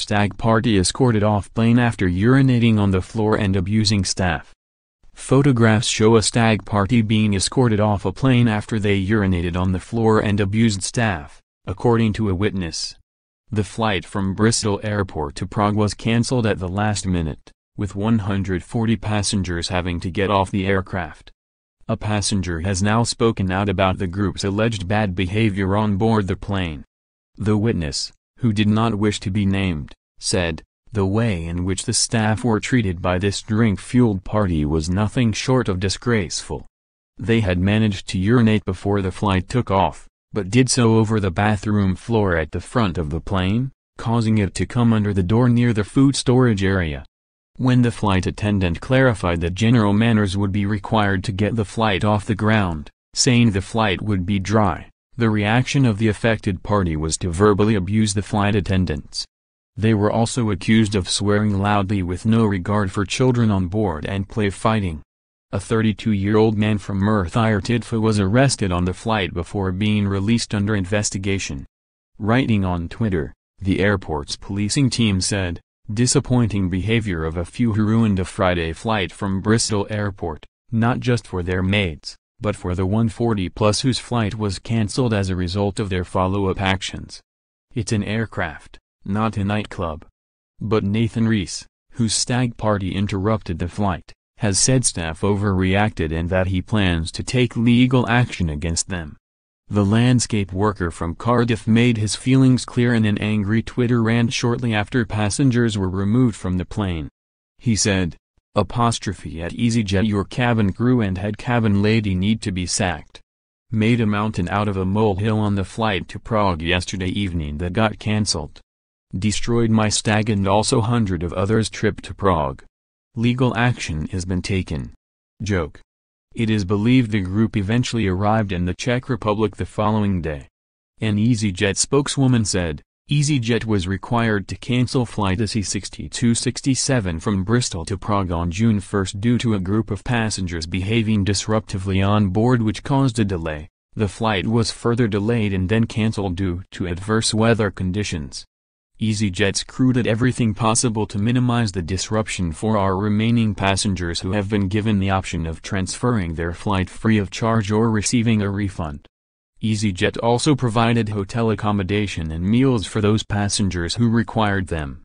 Stag party escorted off plane after urinating on the floor and abusing staff. Photographs show a stag party being escorted off a plane after they urinated on the floor and abused staff, according to a witness. The flight from Bristol Airport to Prague was cancelled at the last minute, with 140 passengers having to get off the aircraft. A passenger has now spoken out about the group's alleged bad behavior on board the plane. The witness, who did not wish to be named, said, "The way in which the staff were treated by this drink-fueled party was nothing short of disgraceful. They had managed to urinate before the flight took off, but did so over the bathroom floor at the front of the plane, causing it to come under the door near the food storage area. When the flight attendant clarified that general manners would be required to get the flight off the ground, saying the flight would be dry, the reaction of the affected party was to verbally abuse the flight attendants. They were also accused of swearing loudly with no regard for children on board and play fighting. A 32-year-old man from Urinated was arrested on the flight before being released under investigation. Writing on Twitter, the airport's policing team said, "Disappointing behavior of a few who ruined a Friday flight from Bristol Airport, not just for their mates, but for the 140+ whose flight was cancelled as a result of their follow-up actions. It's an aircraft, not a nightclub." But Nathan Rees, whose stag party interrupted the flight, has said staff overreacted and that he plans to take legal action against them. The landscape worker from Cardiff made his feelings clear in an angry Twitter rant shortly after passengers were removed from the plane. He said, "At EasyJet your cabin crew and head cabin lady need to be sacked. Made a mountain out of a molehill on the flight to Prague yesterday evening that got cancelled. Destroyed my stag and also hundred of others' trip to Prague. Legal action has been taken." Joke. It is believed the group eventually arrived in the Czech Republic the following day. An EasyJet spokeswoman said, EasyJet was required to cancel flight SE6267 from Bristol to Prague on June 1 due to a group of passengers behaving disruptively on board which caused a delay. The flight was further delayed and then cancelled due to adverse weather conditions. EasyJet's crew did everything possible to minimize the disruption for our remaining passengers who have been given the option of transferring their flight free of charge or receiving a refund. EasyJet also provided hotel accommodation and meals for those passengers who required them.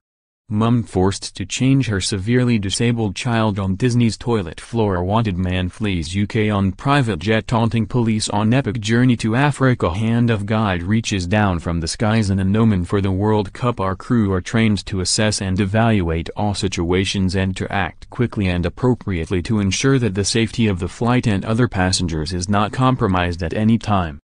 Mum forced to change her severely disabled child on Disney's toilet floor. Wanted man flees UK on private jet taunting police on epic journey to Africa. Hand of God reaches down from the skies in an omen for the World Cup. Our crew are trained to assess and evaluate all situations and to act quickly and appropriately to ensure that the safety of the flight and other passengers is not compromised at any time.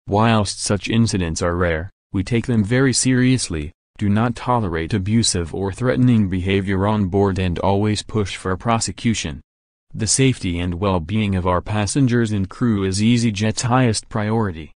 Whilst such incidents are rare, we take them very seriously. Do not tolerate abusive or threatening behavior on board and always push for prosecution. The safety and well-being of our passengers and crew is EasyJet's highest priority.